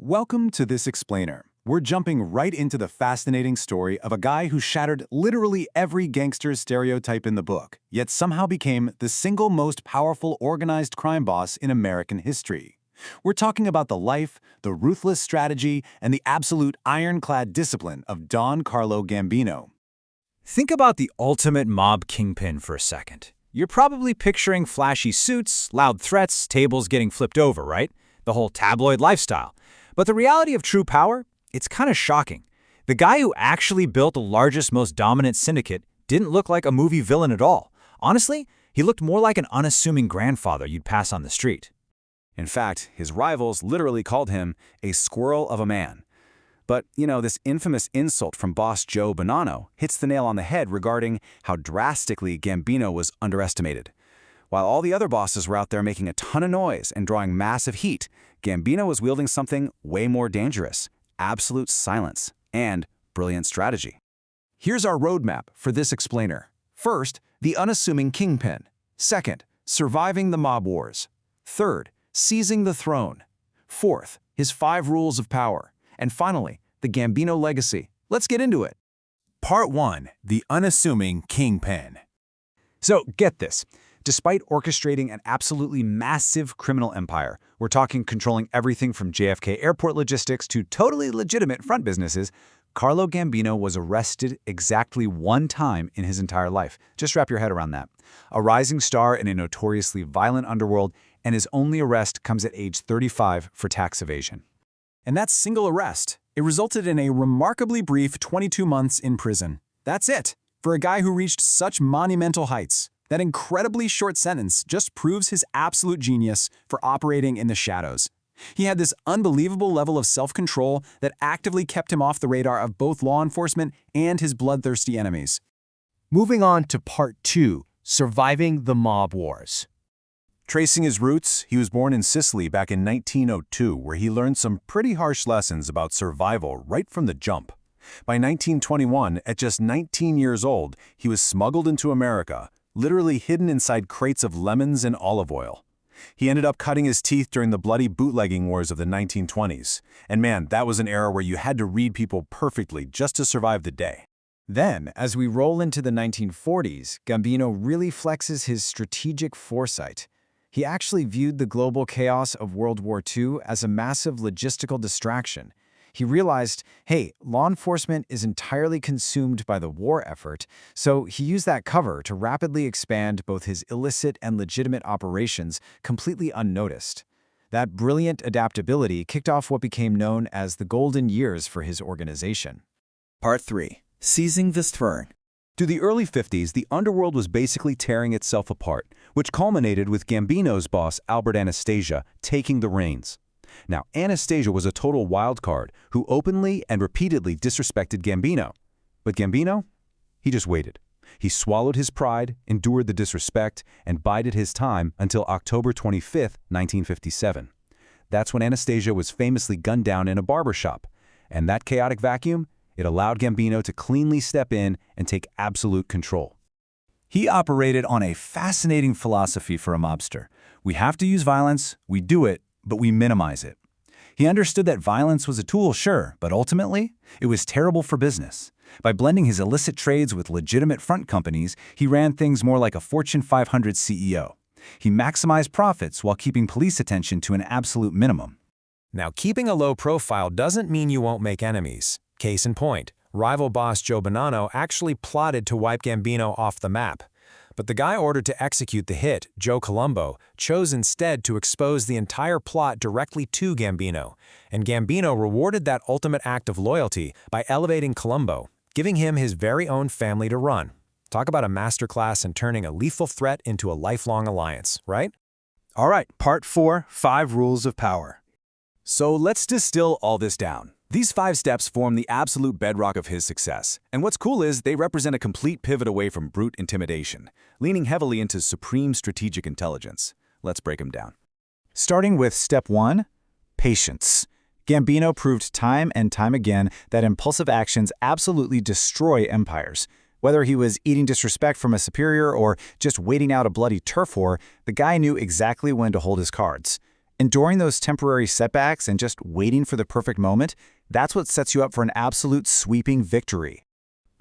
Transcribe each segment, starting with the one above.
Welcome to This Explainer. We're jumping right into the fascinating story of a guy who shattered literally every gangster's stereotype in the book, yet somehow became the single most powerful organized crime boss in American history. We're talking about the life, the ruthless strategy, and the absolute ironclad discipline of Don Carlo Gambino. Think about the ultimate mob kingpin for a second. You're probably picturing flashy suits, loud threats, tables getting flipped over, right? The whole tabloid lifestyle. But the reality of true power? It's kind of shocking. The guy who actually built the largest, most dominant syndicate didn't look like a movie villain at all. Honestly, he looked more like an unassuming grandfather you'd pass on the street. In fact, his rivals literally called him a squirrel of a man. But, this infamous insult from boss Joe Bonanno hits the nail on the head regarding how drastically Gambino was underestimated. While all the other bosses were out there making a ton of noise and drawing massive heat, Gambino was wielding something way more dangerous: absolute silence and brilliant strategy. Here's our roadmap for This Explainer. First, the unassuming kingpin. Second, surviving the mob wars. Third, seizing the throne. Fourth, his 5 rules of power. And finally, the Gambino legacy. Let's get into it. Part 1. The unassuming kingpin. So, get this. Despite orchestrating an absolutely massive criminal empire, we're talking controlling everything from JFK airport logistics to totally legitimate front businesses, Carlo Gambino was arrested exactly 1 time in his entire life. Just wrap your head around that. A rising star in a notoriously violent underworld, and his only arrest comes at age 35 for tax evasion. And that single arrest, it resulted in a remarkably brief 22 months in prison. That's it, for a guy who reached such monumental heights. That incredibly short sentence just proves his absolute genius for operating in the shadows. He had this unbelievable level of self-control that actively kept him off the radar of both law enforcement and his bloodthirsty enemies. Moving on to Part 2, Surviving the Mob Wars. Tracing his roots, he was born in Sicily back in 1902, where he learned some pretty harsh lessons about survival right from the jump. By 1921, at just 19 years old, he was smuggled into America, literally hidden inside crates of lemons and olive oil. He ended up cutting his teeth during the bloody bootlegging wars of the 1920s. And man, that was an era where you had to read people perfectly just to survive the day. Then, as we roll into the 1940s, Gambino really flexes his strategic foresight. He actually viewed the global chaos of World War II as a massive logistical distraction. He realized, hey, law enforcement is entirely consumed by the war effort, so he used that cover to rapidly expand both his illicit and legitimate operations completely unnoticed. That brilliant adaptability kicked off what became known as the golden years for his organization. Part 3. Seizing the throne. Through the early 50s, the underworld was basically tearing itself apart, which culminated with Gambino's boss, Albert Anastasia, taking the reins. Now, Anastasia was a total wild card who openly and repeatedly disrespected Gambino. But Gambino? He just waited. He swallowed his pride, endured the disrespect, and bided his time until October 25, 1957. That's when Anastasia was famously gunned down in a barbershop. And that chaotic vacuum, it allowed Gambino to cleanly step in and take absolute control. He operated on a fascinating philosophy for a mobster. We have to use violence, we do it, but we minimize it. He understood that violence was a tool, sure, but ultimately, it was terrible for business. By blending his illicit trades with legitimate front companies, he ran things more like a Fortune 500 CEO. He maximized profits while keeping police attention to an absolute minimum. Now, keeping a low profile doesn't mean you won't make enemies. Case in point, rival boss Joe Bonanno actually plotted to wipe Gambino off the map. But the guy ordered to execute the hit, Joe Colombo, chose instead to expose the entire plot directly to Gambino. And Gambino rewarded that ultimate act of loyalty by elevating Colombo, giving him his very own family to run. Talk about a masterclass in turning a lethal threat into a lifelong alliance, right? All right, Part 4, 5 Rules of Power. So let's distill all this down. These 5 steps form the absolute bedrock of his success. And what's cool is they represent a complete pivot away from brute intimidation, leaning heavily into supreme strategic intelligence. Let's break them down. Starting with Step 1, patience. Gambino proved time and time again that impulsive actions absolutely destroy empires. Whether he was eating disrespect from a superior or just waiting out a bloody turf war, the guy knew exactly when to hold his cards. Enduring those temporary setbacks and just waiting for the perfect moment, that's what sets you up for an absolute sweeping victory.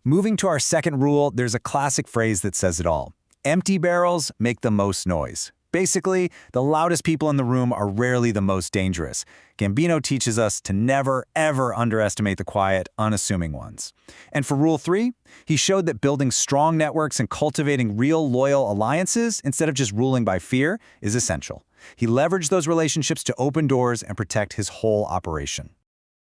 Moving to our second rule, there's a classic phrase that says it all. Empty barrels make the most noise. Basically, the loudest people in the room are rarely the most dangerous. Gambino teaches us to never, ever underestimate the quiet, unassuming ones. And for Rule 3, he showed that building strong networks and cultivating real, loyal alliances, instead of just ruling by fear, is essential. He leveraged those relationships to open doors and protect his whole operation.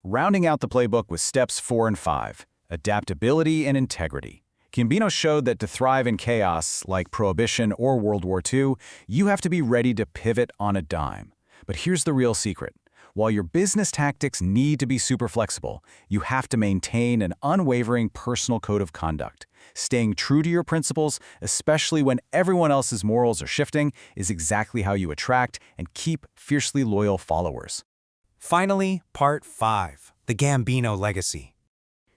Rounding out the playbook with steps 4 and 5, adaptability and integrity. Gambino showed that to thrive in chaos, like Prohibition or World War II, you have to be ready to pivot on a dime. But here's the real secret. While your business tactics need to be super flexible, you have to maintain an unwavering personal code of conduct. Staying true to your principles, especially when everyone else's morals are shifting, is exactly how you attract and keep fiercely loyal followers. Finally, Part 5, the Gambino legacy.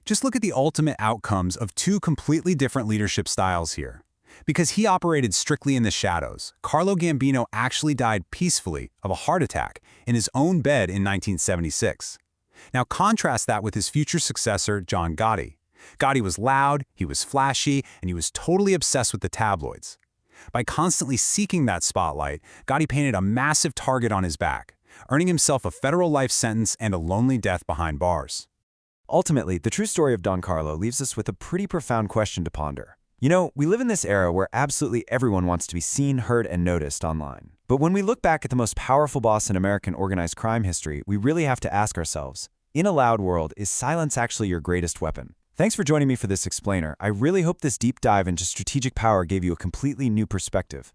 Just look at the ultimate outcomes of two completely different leadership styles here. Because he operated strictly in the shadows, Carlo Gambino actually died peacefully of a heart attack in his own bed in 1976. Now contrast that with his future successor, John Gotti. Gotti was loud, he was flashy, and he was totally obsessed with the tabloids. By constantly seeking that spotlight, Gotti painted a massive target on his back, earning himself a federal life sentence and a lonely death behind bars. Ultimately, the true story of Don Carlo leaves us with a pretty profound question to ponder. You know, we live in this era where absolutely everyone wants to be seen, heard, and noticed online. But when we look back at the most powerful boss in American organized crime history, we really have to ask ourselves, in a loud world, is silence actually your greatest weapon? Thanks for joining me for this explainer. I really hope this deep dive into strategic power gave you a completely new perspective.